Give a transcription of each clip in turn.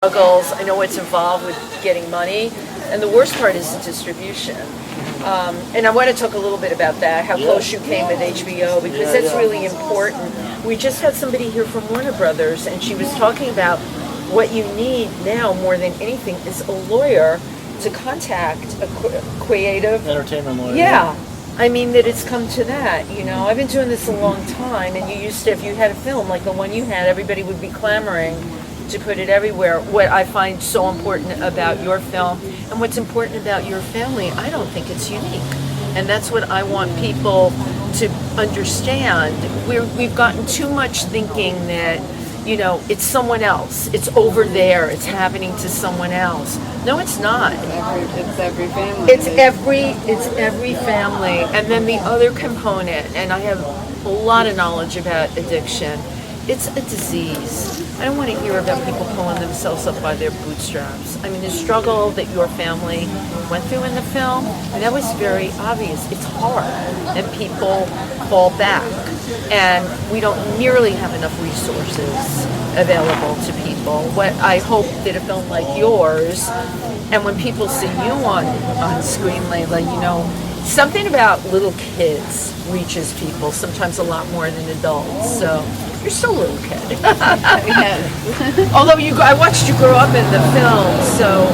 struggles. I know what's involved with getting money, and the worst part is the distribution. And I want to talk a little bit about that, how close you came with HBO, because that's really important. We just had somebody here from Warner Brothers, and she was talking about what you need now more than anything is a lawyer to contact a creative entertainment lawyer. Yeah. I mean that it's come to that, you know. I've been doing this a long time, and you used to, if you had a film like the one you had, everybody would be clamoring to put it everywhere. What I find so important about your film and what's important about your family, I don't think it's unique. And that's what I want people to understand. We've gotten too much thinking that, you know, it's someone else. It's over there. It's happening to someone else. No, it's not. It's every family. It's every family. And then the other component, and I have a lot of knowledge about addiction, it's a disease. I don't want to hear about people pulling themselves up by their bootstraps. I mean, the struggle that your family went through in the film, and that was very obvious. It's hard, and people fall back, and we don't nearly have enough resources available to people. What I hope that a film like yours, and when people see you on screen, Layla, you know, something about little kids reaches people sometimes a lot more than adults. So you're still a little kid. Although I watched you grow up in the film, so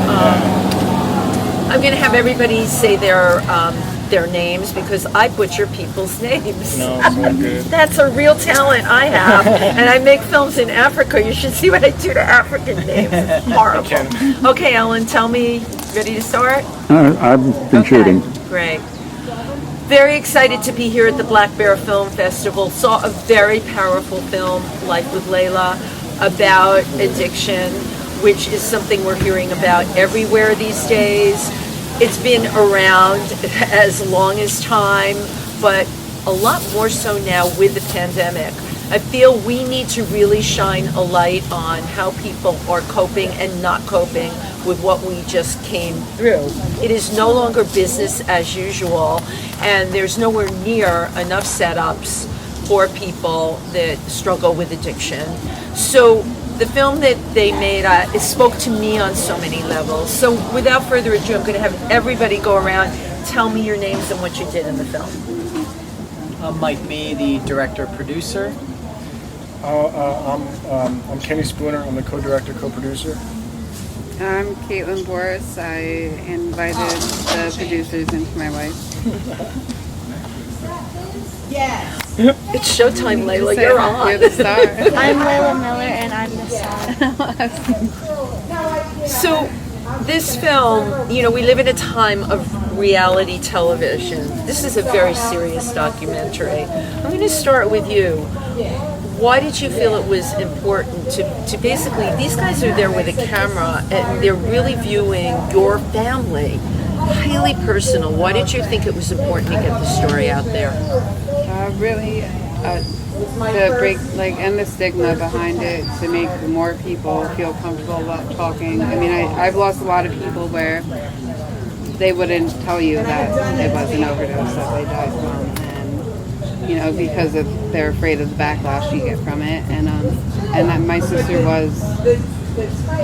I'm going to have everybody say their names because I butcher people's names. No, it's all good. That's a real talent I have, and I make films in Africa. You should see what I do to African names. It's horrible. Okay, Ellen, tell me. Ready to start? I've been shooting. Great. Very excited to be here at the Black Bear Film Festival. Saw a very powerful film, Life with Layla, about addiction, which is something we're hearing about everywhere these days. It's been around as long as time, but a lot more so now with the pandemic. I feel we need to really shine a light on how people are coping and not coping with what we just came through. It is no longer business as usual, and there's nowhere near enough setups for people that struggle with addiction. So the film that they made, it spoke to me on so many levels. So without further ado, I'm going to have everybody go around, tell me your names and what you did in the film. I'm Mike Mee, the director-producer. I'm Ken Spooner. I'm the co-director, co-producer. I'm Caitlin Boris. I invited the producers into my life. It's showtime, Layla. You're on. You're the star. I'm Layla Miller, and I'm the star. So, this film, you know, we live in a time of reality television. This is a very serious documentary. I'm going to start with you. Why did you feel it was important to basically, these guys are there with a camera and they're really viewing your family, highly personal. Why did you think it was important to get the story out there? Really, to break, end the stigma behind it, to make more people feel comfortable about talking. I mean, I've lost a lot of people where they wouldn't tell you that it was an overdose that they died from. You know, because they're afraid of the backlash you get from it, and that my sister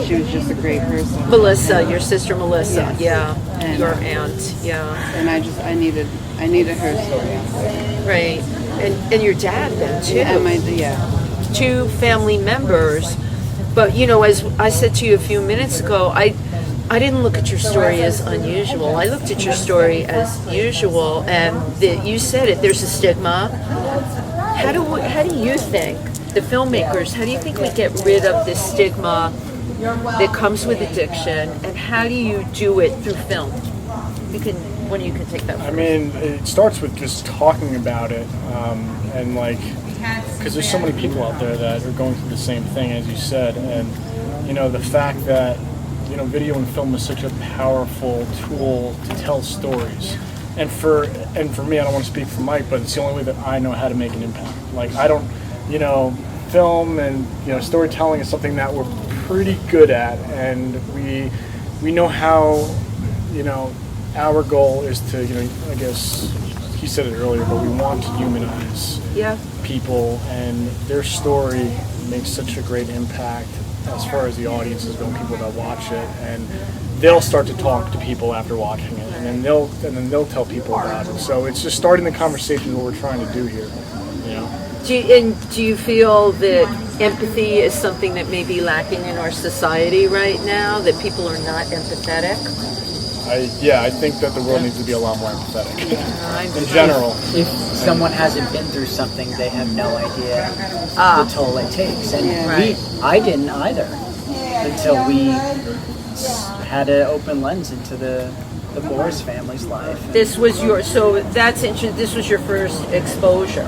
she was just a great person. Melissa, your sister Melissa, yes. And your aunt, And I needed her story out there. Right, and your dad then too. And two family members, but you know, as I said to you a few minutes ago, I didn't look at your story as unusual. I looked at your story as usual, and you said it. There's a stigma. How do you think, the filmmakers, how do you think we get rid of this stigma that comes with addiction, and how do you do it through film? One of you can take that first. I mean, it starts with just talking about it, and because there's so many people out there that are going through the same thing as you said, and you know, the fact that video and film is such a powerful tool to tell stories. And for me, I don't want to speak for Mike, but it's the only way that I know how to make an impact. I don't, film and, storytelling is something that we're pretty good at. And we know how, our goal is to, I guess he said it earlier, but we want to humanize people, and their story makes such a great impact as far as the audiences go, people that watch it, and they'll start to talk to people after watching it, and then they'll tell people about it. So it's just starting the conversation what we're trying to do here, you know. Do you feel that empathy is something that may be lacking in our society right now? That people are not empathetic? I think that the world needs to be a lot more empathetic Yeah, in general. If someone hasn't been through something, they have no idea the toll it takes. And I didn't either until we had an open lens into the Boris family's life. This was that's interesting. This was your first exposure.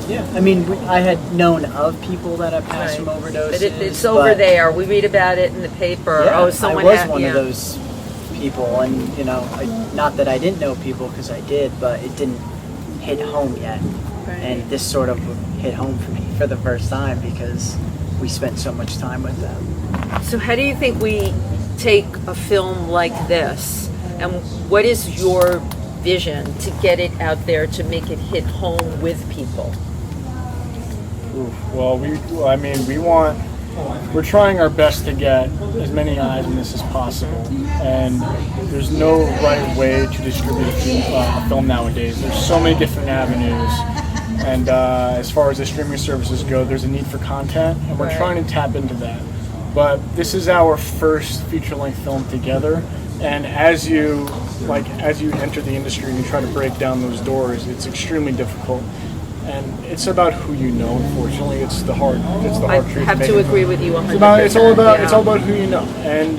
Yeah, I mean, I had known of people that have passed from overdoses. But it's over there. We read about it in the paper. Yeah, Someone I was had, one of those people, and you know, not that I didn't know people, because I did, but it didn't hit home yet. Right. And this sort of hit home for me for the first time because we spent so much time with them. So how do you think we take a film like this, and what is your vision to get it out there to make it hit home with people? Well, we're trying our best to get as many eyes on this as possible, and there's no right way to distribute a film nowadays. There's so many different avenues, and as far as the streaming services go, there's a need for content, and we're trying to tap into that. But this is our first feature-length film together, and as you enter the industry and you try to break down those doors, it's extremely difficult. And it's about who you know. Unfortunately, it's the hard truth. I have to agree with you 100%. It's all about who you know, and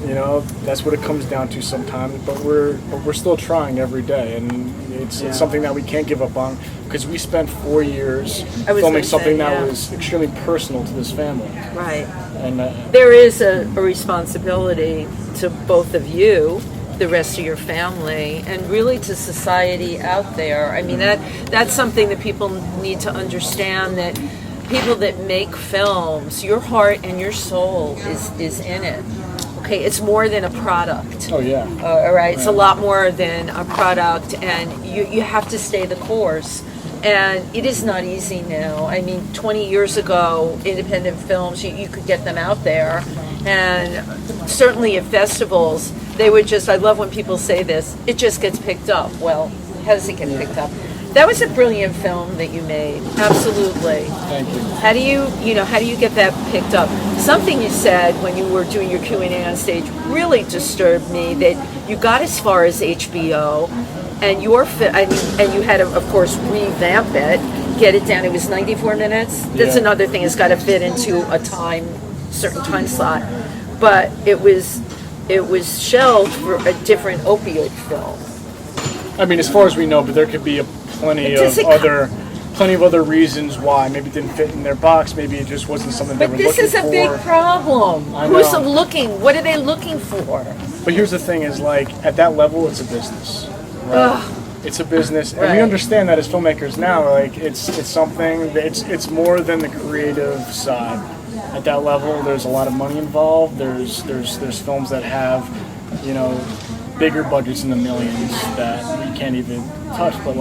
you know, that's what it comes down to sometimes. But we're still trying every day, and it's something that we can't give up on, because we spent 4 years filming something that was extremely personal to this family. Right. And there is a responsibility to both of you, the rest of your family, and really to society out there. I mean, that's something that people need to understand, that people that make films, your heart and your soul is in it. Okay, it's more than a product. oh yeah, All right, it's a lot more than a product, and you have to stay the course. And it is not easy now. I mean, 20 years ago, independent films, you could get them out there, and certainly at festivals, they would just, I love when people say this, it just gets picked up. Well, how does it get picked up? That was a brilliant film that you made, absolutely. thank you. How do you get that picked up? Something you said when you were doing your Q&A on stage really disturbed me, that you got as far as HBO, and and you had to, of course, revamp it, get it down. It was 94 minutes. That's another thing. It's got to fit into a certain time slot. But it was shelved for a different opioid film. I mean, as far as we know, but there could be plenty of other reasons why. Maybe it didn't fit in their box. Maybe it just wasn't something they were looking for. But this is a big problem. I Who's know. looking? What are they looking for? But here's the thing: is like at that level, it's a business. Right? It's a business, and we understand that as filmmakers now. Like it's something. It's more than the creative side. At that level, there's a lot of money involved. There's films that have, you know, bigger budgets in the millions that we can't even touch. But